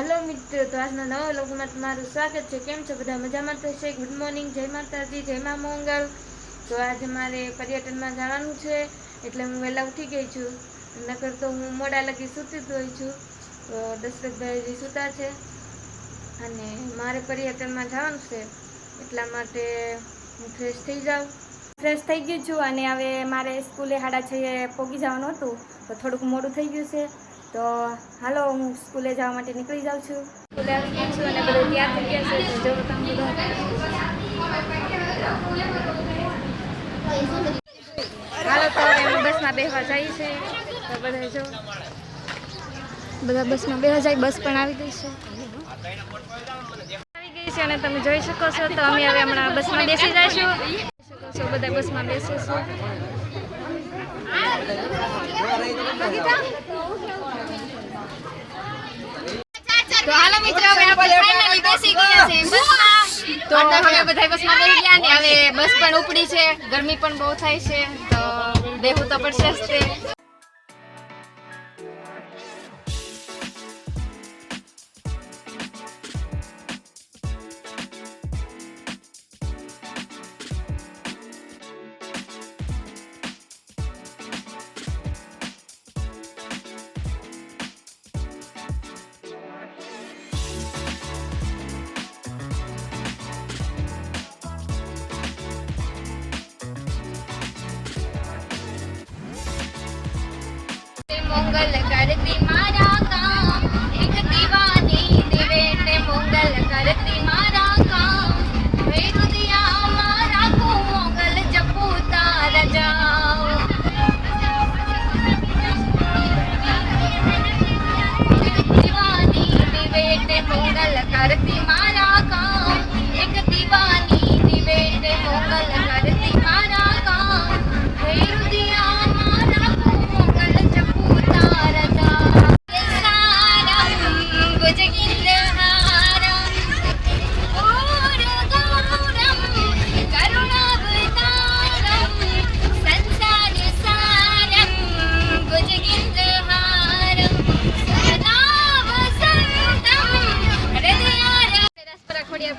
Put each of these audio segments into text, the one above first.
Hello मित्रों, तो आज नवा व्लॉग में તમારું સ્વાગત છે। કેમ છો બધા? મજામાં તો છે? ગુડ મોર્નિંગ, જય માતાજી, જય મા મંગલ। તો આજે મારે પર્યટનમાં જવાનું છે એટલે હું વહેલા ઉઠી ગઈ છું, નકર તો હું મોડા લગી સૂતી જ હોઈ છું। તો દશરથભાઈ સૂતા છે અને મારે પર્યટનમાં જવાનું છે એટલા માટે હું ફ્રેશ થઈ જાઉં। ફ્રેશ થઈ ગઈ છું અને હવે મારે સ્કૂલે 6:30 પહોંચી જવાનું હતું, તો થોડુંક મોડું થઈ ગયું છે। તો હાલો હું સ્કૂલે જવા માટે નીકળી જાઉં છું। સ્કૂલે આવી ગઈ છું અને બધા તૈયાર થઈ ગયા છે, તો જો તમે બધા હાલો તો હવે અમે બસમાં બેસવા જઈએ છીએ। તો બધા જો બધા બસમાં બેસવા જાય, બસ પણ આવી ગઈ છે અને તમે જોઈ શકો છો। તો અમે હવે હમણાં બસમાં બેસી જઈશું। શકો છો બધા બસમાં બેસીશું। તો હાલો મિત્રો, હવે આપણે ફાઇનલી બેસી ગયા છે બસમાં। તો હવે બધા બસમાં બેસી ગયા ને હવે બસ પણ ઉપડી છે, ગરમી પણ બહુ થાય છે, તો બેહવું તો પડશે જ તે। मंगल करती मारा काम, एक दीवानी दिवेटे मंगल करती मारा काम, वेद दिया मारा को मंगल जपू तार जाओ। दीवानी दिवेटे मंगल करती मारा काम, एक दीवानी दिवेटे मंगल करती मारा काम, वेद दिया मारा को मंगल जपू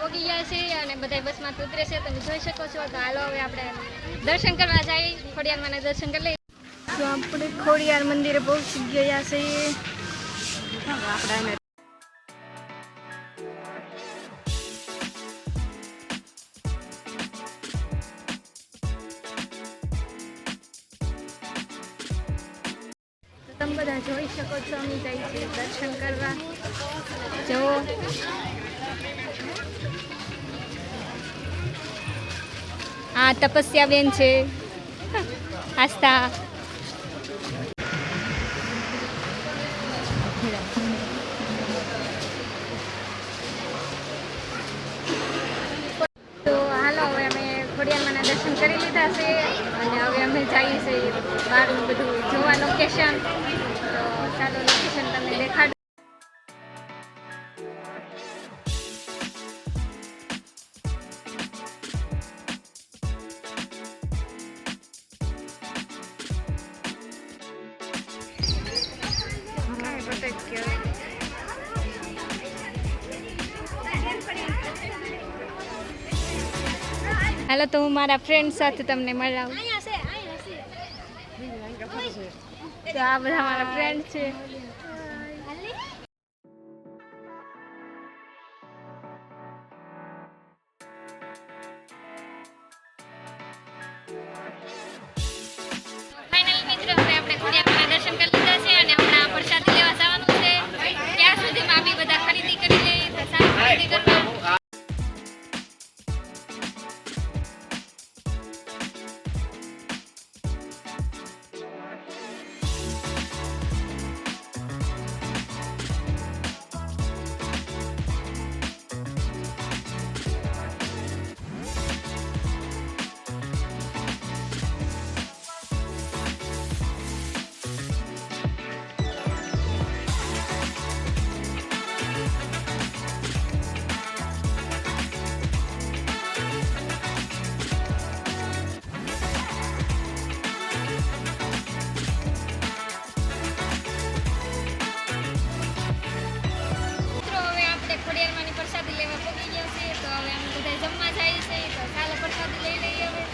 પોગી ગયા છે અને બધા બસમાં ઉતરે છે, તમે જોઈ શકો છો। તો હાલો હવે આપણે દર્શન કરવા જઈએ, ખોડિયારમાં દર્શન કરી લઈએ। તો આપણે ખોડિયાર મંદિરે પહોંચી ગયા છે। તમે બધા જોઈ શકો છો, અમે જઈએ છીએ દર્શન કરવા। જો આ તપસ્યા બેન છે, આસ્થા। તો હાલો હવે અમે ખોડિયારમાંના દર્શન કરી લીધા છે અને હવે અમે જઈએ છીએ બહારનું બધું જોવા લોકેશન। તો ચાલો લોકેશન તમને દેખાડું। હાલો તો હું મારા ફ્રેન્ડ સાથે તમને મળાવું। તો આ બધા મારા ફ્રેન્ડ છે। ફાઇનલ મિત્રો, હવે આપણે ખોડિયારના દર્શન કરી લીધા છે અને હમણાં પ્રસાદ લેવા જવાનું છે। ત્યાં સુધીમાં બી બધા ખરીદી કરી લઈએ, તો સારી ખરીદી કરવા। બધા જમવા જાય છે તો ચાલો પ્રસાદી લઈ લઈએ હવે.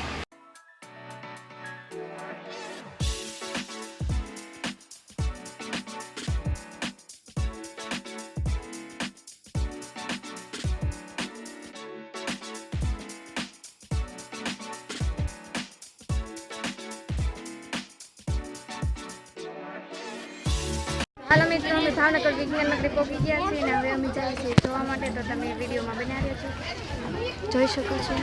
હાલો મિત્રો, અમે ભાવનગર વિજ્ઞાન નગરી પહોંચી ગયા છીએ અને હવે અમે જાય છીએ જોવા માટે, તો તમે વિડીયોમાં બનાવ્યો છો જોઈ શકો છો.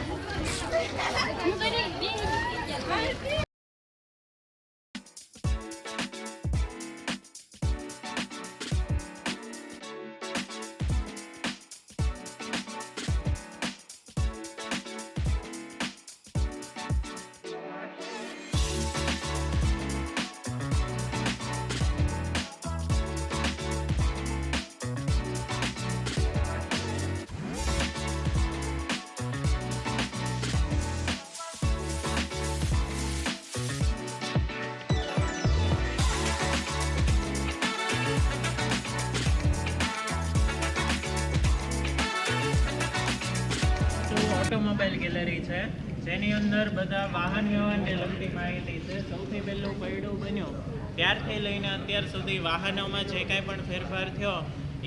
ઓટોમોબાઈલ ગેલેરી છે, જેની અંદર બધા વાહન વ્યવહારને લગતી માહિતી છે. સૌથી પહેલું પૈડું બન્યું ત્યારથી લઈને અત્યાર સુધી વાહનોમાં જે કાંઈ પણ ફેરફાર થયો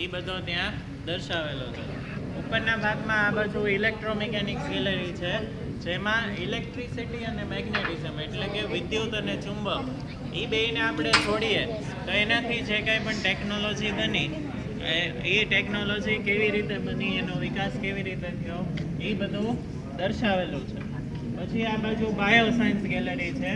એ બધો ત્યાં દર્શાવેલો છે. ઉપરના ભાગમાં આ બાજુ ઇલેક્ટ્રોમિકેનિક્સ ગેલેરી છે, જેમાં ઇલેક્ટ્રિસિટી અને મેગ્નેટિઝમ એટલે કે વિદ્યુત અને ચુંબક એ બેયને આપણે છોડીએ તો એનાથી જે કાંઈ પણ ટેકનોલોજી બની એ ટેકનોલોજી કેવી રીતે બની, એનો વિકાસ કેવી રીતે થયો એ બધું દર્શાવેલું છે. પછી આ બાજુ બાયો સાયન્સ ગેલેરી છે.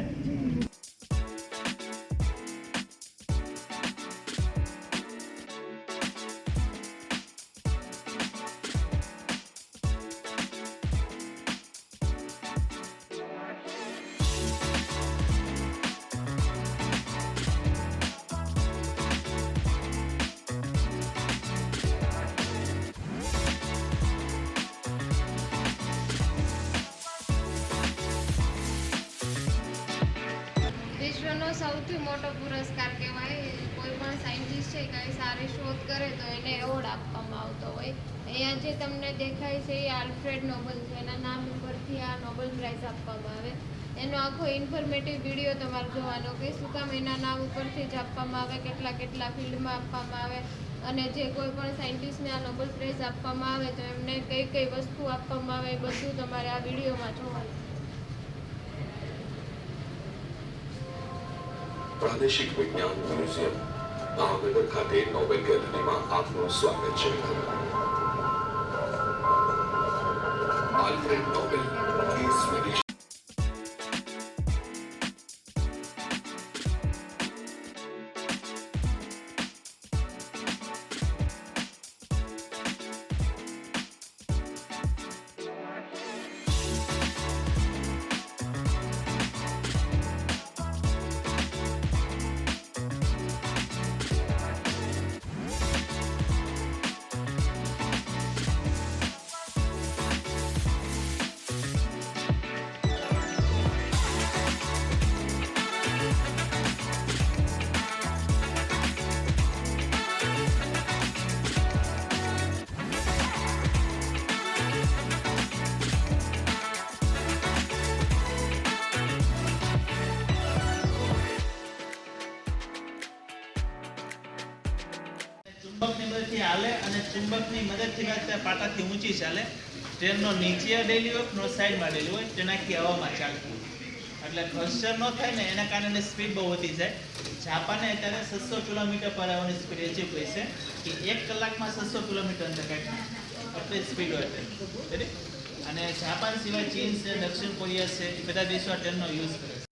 વિશ્વનો સૌથી મોટો પુરસ્કાર કહેવાય. કોઈ પણ સાયન્ટિસ્ટ છે કંઈ સારી શોધ કરે તો એને એવોર્ડ આપવામાં આવતો હોય. અહીંયા જે તમને દેખાય છે એ આલ્ફ્રેડ નોબલ છે, એના નામ ઉપરથી આ નોબલ પ્રાઇઝ આપવામાં આવે. એનો આખો ઇન્ફોર્મેટિવ વિડીયો તમારે જોવાનો કે શું કામ એના નામ ઉપરથી જ આપવામાં આવે, કેટલા ફિલ્ડમાં આપવામાં આવે, અને જે કોઈ પણ સાયન્ટિસ્ટને આ નોબલ પ્રાઇઝ આપવામાં આવે તો એમને કઈ કઈ વસ્તુ આપવામાં આવે એ બધું તમારે આ વિડીયોમાં જોવાનું. પ્રાદેશિક વિજ્ઞાન મ્યુઝિયમ ભાવનગર ખાતે નોબેલ ગેલેરીમાં આપનું સ્વાગત છે. આલ્ફ્રેડ નોબેલ એ સ્વીડિશ ચુંબકની મદદથી હાલે અને ચુંબકની મદદથી પાટાથી ઊંચી ચાલે. ટ્રેનનો નીચે અડેલી હોય, નો સાઈડમાં અડેલી હોય, તેનાથી હવામાં ચાલતી હોય. એટલે ઘર્ષણ ન થાય ને એના કારણે સ્પીડ બહુ વધી જાય. જાપાને અત્યારે 600 કિલોમીટર પર આવવાની સ્પીડ એચીવ કરી છે કે 1 કલાકમાં 600 કિલોમીટર અંદર કાઢી આટલી સ્પીડ હોય છે. અને જાપાન સિવાય ચીન છે, દક્ષિણ કોરિયા છે, એ બધા દેશો આ ટ્રેનનો યુઝ કરે છે.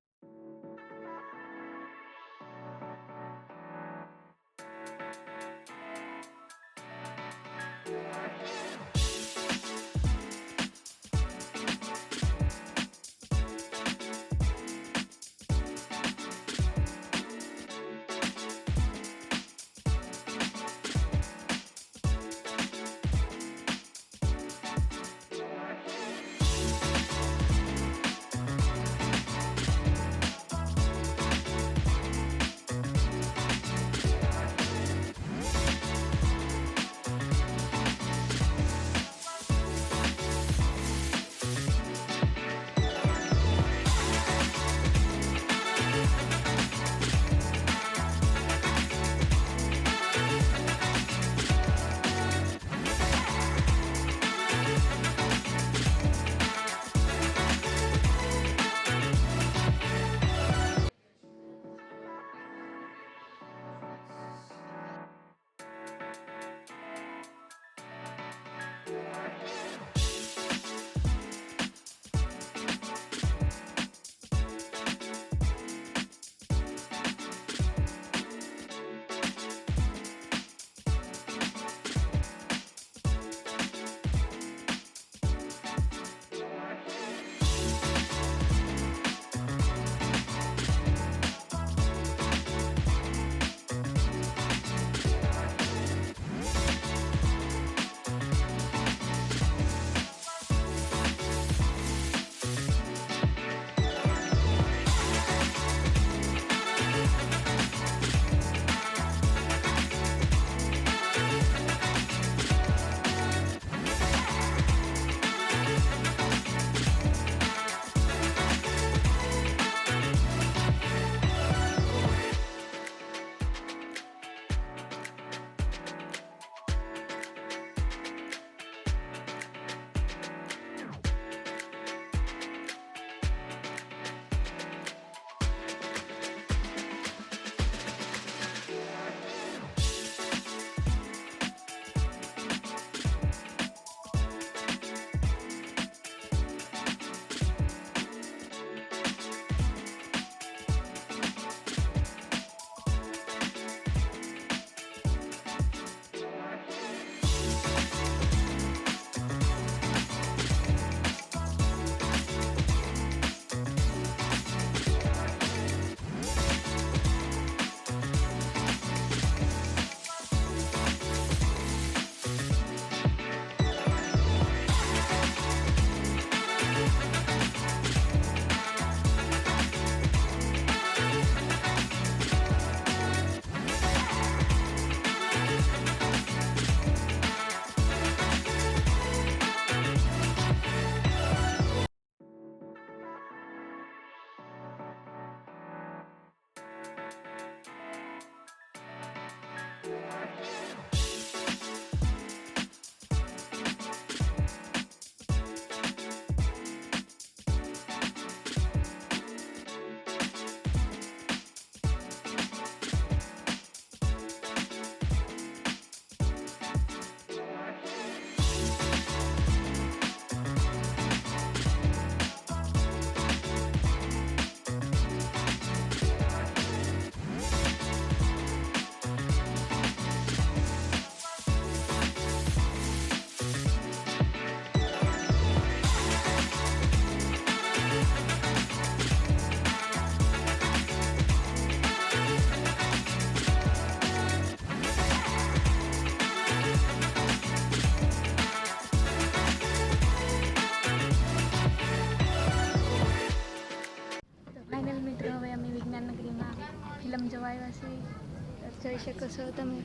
જોઈ શકો છો તમે.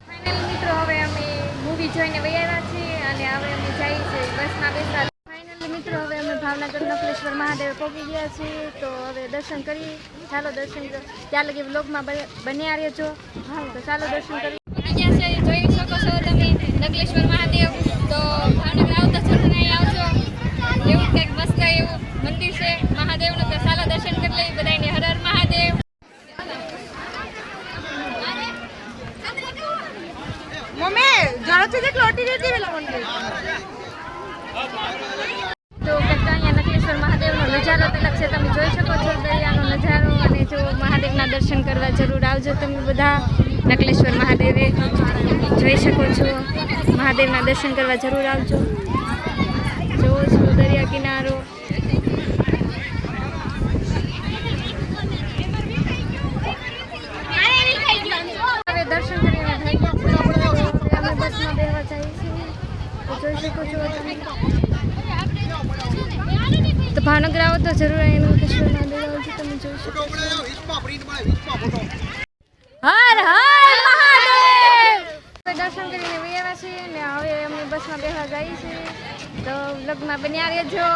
ફાઇનલી મિત્રો હવે અમે મૂવી જોઈને વૈયા છીએ અને હવે અમે જઈએ છીએ બસમાં બેસવા. ફાઇનલી મિત્રો હવે અમે ભાવનગર નકલેશ્વર મહાદેવ પહોંચી ગયા છીએ. તો હવે દર્શન કરીએ. ચાલો દર્શન ત્યાં લગી વ્લોગમાં બન્યા રહેજો. હા તો ચાલો દર્શન કરીએ. જોઈ શકો છો તમે નકલેશ્વર મહાદેવ. તો ભાવનગર આવતા છો અહીં આવજો. એવું કંઈક મસ્ત એવું મંદિર છે મહાદેવનું. તો ચાલો દર્શન કરી લઈએ બધાને. હર હર મહાદેવ. તો અહીંયા નકલેશ્વર મહાદેવનો નજારો અલગ છે. તમે જોઈ શકો છો દરિયાનો નજારો. અને જો મહાદેવના દર્શન કરવા જરૂર આવજો તમે બધા. નકલેશ્વર મહાદેવે જોઈ શકો છો. મહાદેવના દર્શન કરવા જરૂર આવજો. જોવો છો દરિયા કિનારો. હવે દર્શન કરીને થઈ ગયા છે. અમે બસમાં બેસવા જઈએ છીએ. તો જોઈ શકો છો તમે. તો ભાવનગર આવો તો જરૂર અહીં નકલેશ્વર મહાદેવ આવજો. તમે જોઈ શકો છો. હર હર મહાદેવ. દર્શન કરીને વૈયા છીએ ને હવે અમે બસમાં બેસવા જઈએ છીએ. તો વ્લોગમાં બન્યા રહેજો.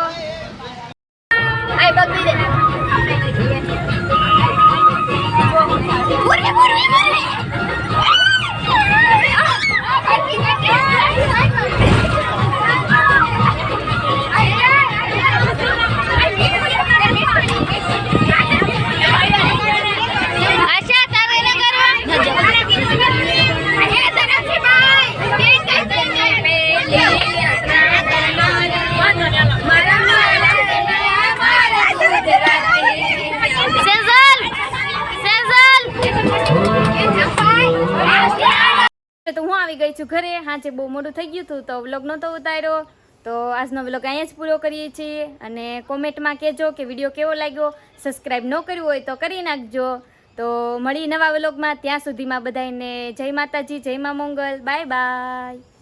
તો હું આવી ગઈ છું ઘરે. હાંચે બહુ મોડું થઈ ગયું હતું તો વ્લોગ નહોતો ઉતાર્યો. તો આજનો વ્લોગ અહીંયા જ પૂરો કરીએ છીએ. અને કોમેન્ટમાં કહેજો કે વિડીયો કેવો લાગ્યો. સબસ્ક્રાઈબ ન કર્યું હોય તો કરી નાખજો. તો મળી નવા વ્લોગમાં. ત્યાં સુધીમાં બધાને જય માતાજી, જય મા મોંગલ. Bye bye.